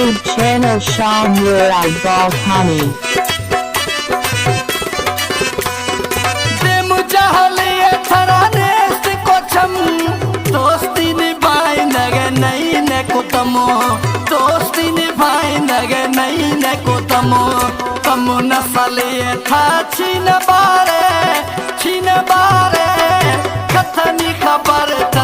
YouTube channel Sham Murad Balkani. दोस्ती निभाए नगे नहीं ने को तमो नसले था छीन बारे कथनी खबर